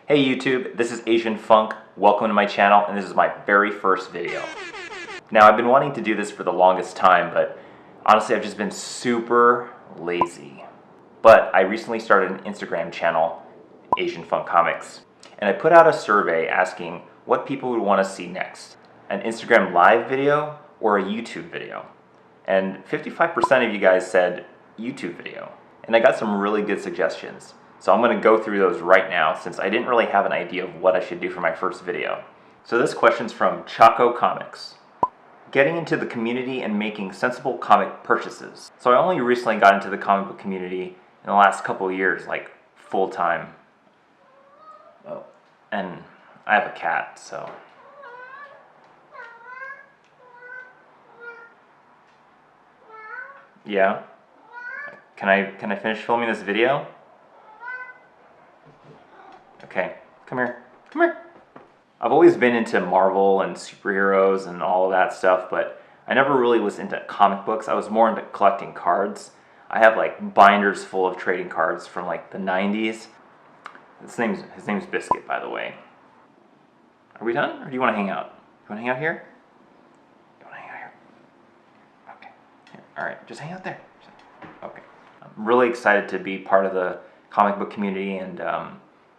Hey YouTube, this is Aznfunk. Welcome to my channel, and this is my very first video. Now, I've been wanting to do this for the longest time, but honestly I've just been super lazy. But I recently started an Instagram channel, Aznfunk Comics, and I put out a survey asking what people would want to see next. An Instagram live video or a YouTube video. And 55% of you guys said YouTube video. And I got some really good suggestions. So I'm going to go through those right now since I didn't really have an idea of what I should do for my first video. So this question's from Choco Comics. Getting into the community and making sensible comic purchases. So I only recently got into the comic book community in the last couple of years, like full time. Oh, and I have a cat, so. Yeah? Can I finish filming this video? Okay, come here. Come here. I've always been into Marvel and superheroes and all of that stuff, but I never really was into comic books. I was more into collecting cards. I have like binders full of trading cards from like the 90s. His name's Biscuit, by the way. Are we done, or do you want to hang out? You want to hang out here? You want to hang out here? Okay. Here. All right, just hang out there. Okay. I'm really excited to be part of the comic book community, and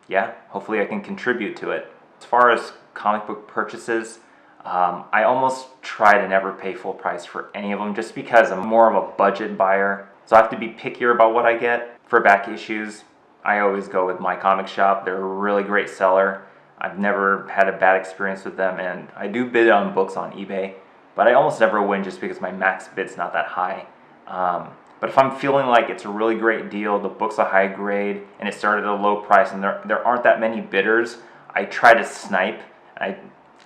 yeah, hopefully I can contribute to it. As far as comic book purchases, I almost try to never pay full price for any of them just because I'm more of a budget buyer. So I have to be pickier about what I get. For back issues, I always go with My Comic Shop. They're a really great seller. I've never had a bad experience with them, and I do bid on books on eBay, but I almost never win just because my max bid's not that high. But if I'm feeling like it's a really great deal, the book's a high grade, and it started at a low price, and there aren't that many bidders, I try to snipe. I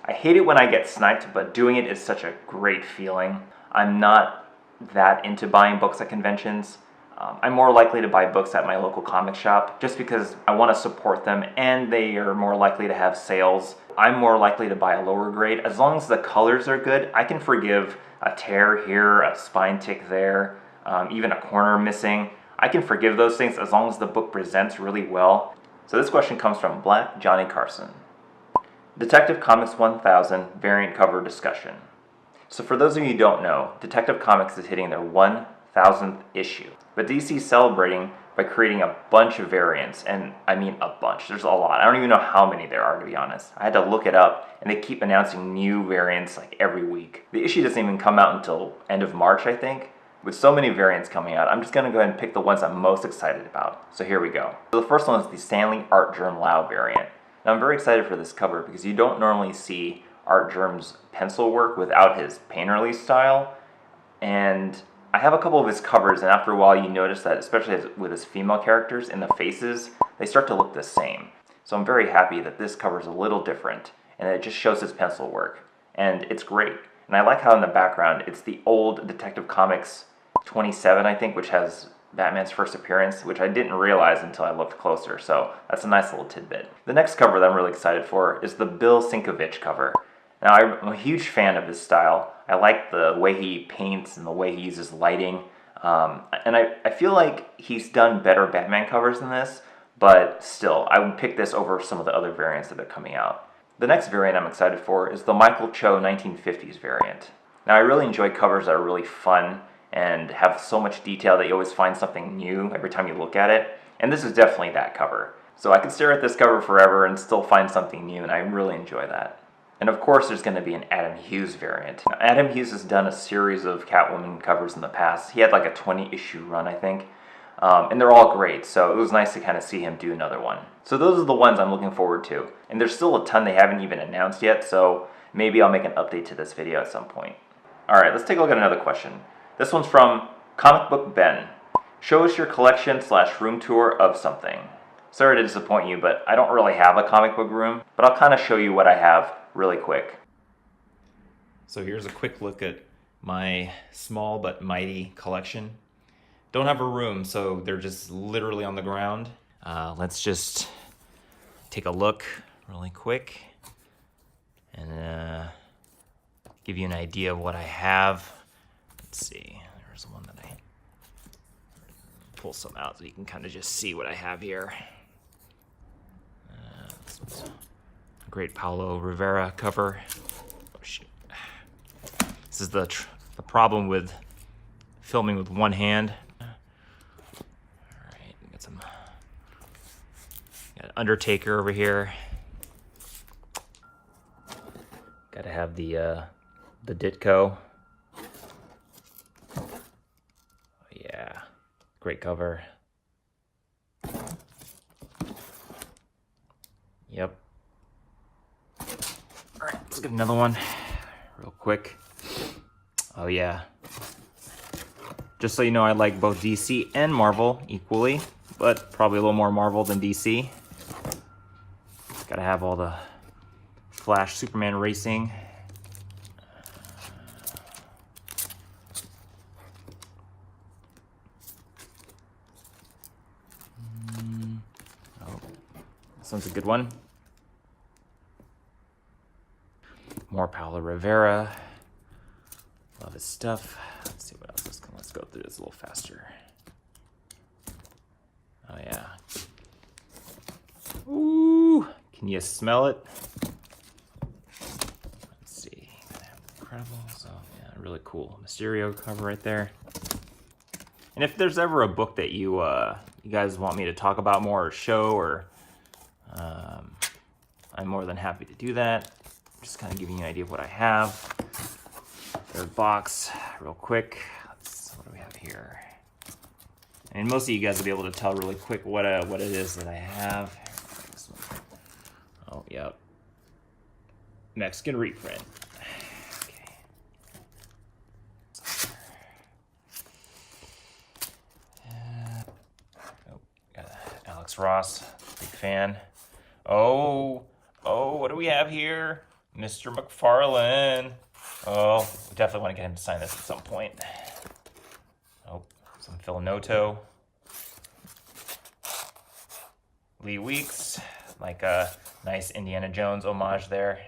hate it when I get sniped, but doing it is such a great feeling. I'm not that into buying books at conventions. I'm more likely to buy books at my local comic shop just because I want to support them, and they are more likely to have sales. I'm more likely to buy a lower grade. As long as the colors are good, I can forgive a tear here, a spine tick there, even a corner missing. I can forgive those things as long as the book presents really well. So this question comes from Black Johnny Carson. Detective Comics 1000 variant cover discussion. So for those of you who don't know, Detective Comics is hitting their 1000th issue. But DC is celebrating by creating a bunch of variants, and I mean a bunch. There's a lot. I don't even know how many there are, to be honest. I had to look it up, and they keep announcing new variants like every week. The issue doesn't even come out until end of March, I think. With so many variants coming out, I'm just going to go ahead and pick the ones I'm most excited about. So here we go. So the first one is the Stanley Art Germ Lau variant. Now I'm very excited for this cover because you don't normally see Art Germ's pencil work without his painterly style. And I have a couple of his covers, and after a while you notice that, especially with his female characters, in the faces, they start to look the same. So I'm very happy that this cover is a little different, and it just shows his pencil work. And it's great. And I like how in the background, it's the old Detective Comics 27, I think, which has Batman's first appearance, which I didn't realize until I looked closer, so that's a nice little tidbit. The next cover that I'm really excited for is the Bill Sienkiewicz cover. Now, I'm a huge fan of his style. I like the way he paints and the way he uses lighting, and I feel like he's done better Batman covers than this, but still, I would pick this over some of the other variants that are coming out. The next variant I'm excited for is the Michael Cho 1950s variant. Now, I really enjoy covers that are really fun and have so much detail that you always find something new every time you look at it. And this is definitely that cover. So I could stare at this cover forever and still find something new, and I really enjoy that. And of course there's going to be an Adam Hughes variant. Now, Adam Hughes has done a series of Catwoman covers in the past. He had like a 20-issue run, I think. And they're all great, so it was nice to kind of see him do another one. So those are the ones I'm looking forward to. And there's still a ton they haven't even announced yet, so maybe I'll make an update to this video at some point. Alright, let's take a look at another question. This one's from Comic Book Ben. Show us your collection / room tour of something. Sorry to disappoint you, but I don't really have a comic book room, but I'll kind of show you what I have really quick. So here's a quick look at my small but mighty collection. Don't have a room, so they're just literally on the ground. Let's just take a look really quick and give you an idea of what I have. Let's see, there's one that I pull some out so you can kind of just see what I have here. Let's great Paulo Rivera cover. Oh, shit. This is the problem with filming with one hand. All right, got some Undertaker over here. Got to have the Ditko. Oh, yeah, great cover. Yep. All right, let's get another one real quick. Oh yeah. Just so you know, I like both DC and Marvel equally, but probably a little more Marvel than DC. Gotta have all the Flash, Superman racing. Oh, this one's a good one. More Paulo Rivera. Love his stuff. Let's see what else. Let's go through this a little faster. Oh yeah. Ooh, can you smell it? Let's see. Incredibles. Oh yeah, really cool Mysterio cover right there. And if there's ever a book that you guys want me to talk about more or show, or I'm more than happy to do that. Just kind of giving you an idea of what I have. Third box, real quick. What do we have here? And most of you guys will be able to tell really quick what it is that I have. Oh, yep. Mexican reprint. Okay. Oh, got Alex Ross, big fan. Oh, what do we have here? Mr. McFarlane. Oh, we definitely want to get him to sign this at some point. Oh, some Phil Noto. Lee Weeks, like a nice Indiana Jones homage there.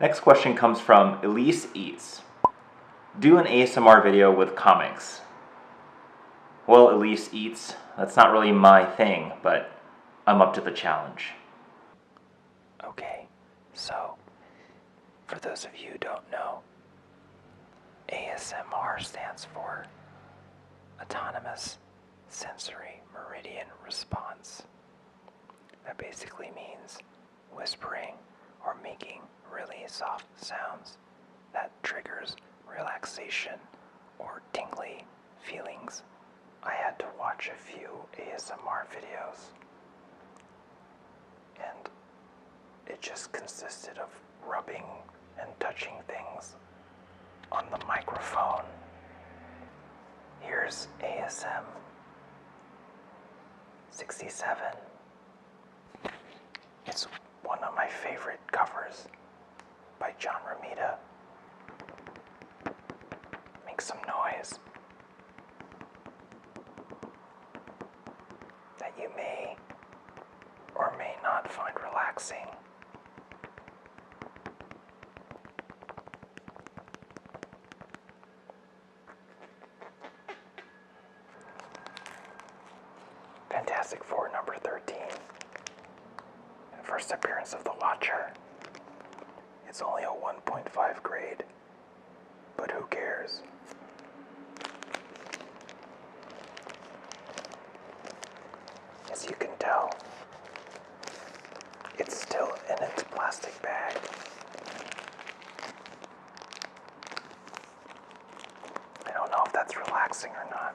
Next question comes from Elise Eats. Do an ASMR video with comics. Well, Elise Eats, that's not really my thing, but I'm up to the challenge. Okay, so for those of you who don't know, ASMR stands for Autonomous Sensory Meridian Response. That basically means whispering or making really soft sounds that triggers relaxation or tingly feelings. I had to watch a few ASMR videos, and it just consisted of rubbing and touching things on the microphone. Here's ASM 67. It's one of my favorite covers by John Romita. Make some noise that you may or may not find relaxing. Fantastic Four number 13. First appearance of the Watcher. It's only a 1.5 grade, but who cares? As you can tell, it's still in its plastic bag. I don't know if that's relaxing or not.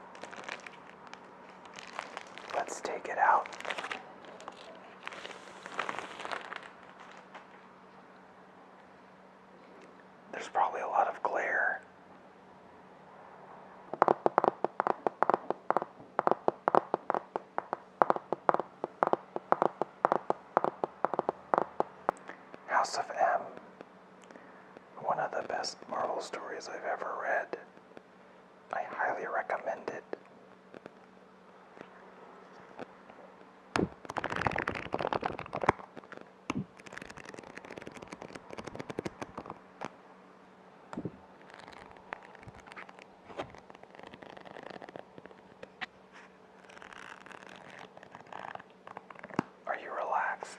Let's take it out. There's probably a lot of glare. House of M. One of the best Marvel stories I've ever read. I highly recommend it. Are you relaxed?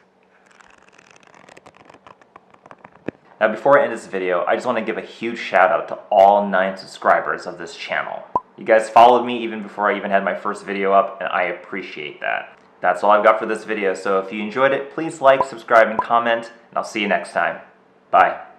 Now before I end this video, I just want to give a huge shout out to all 9 subscribers of this channel. You guys followed me even before I even had my first video up, and I appreciate that. That's all I've got for this video, so if you enjoyed it, please like, subscribe, and comment, and I'll see you next time. Bye.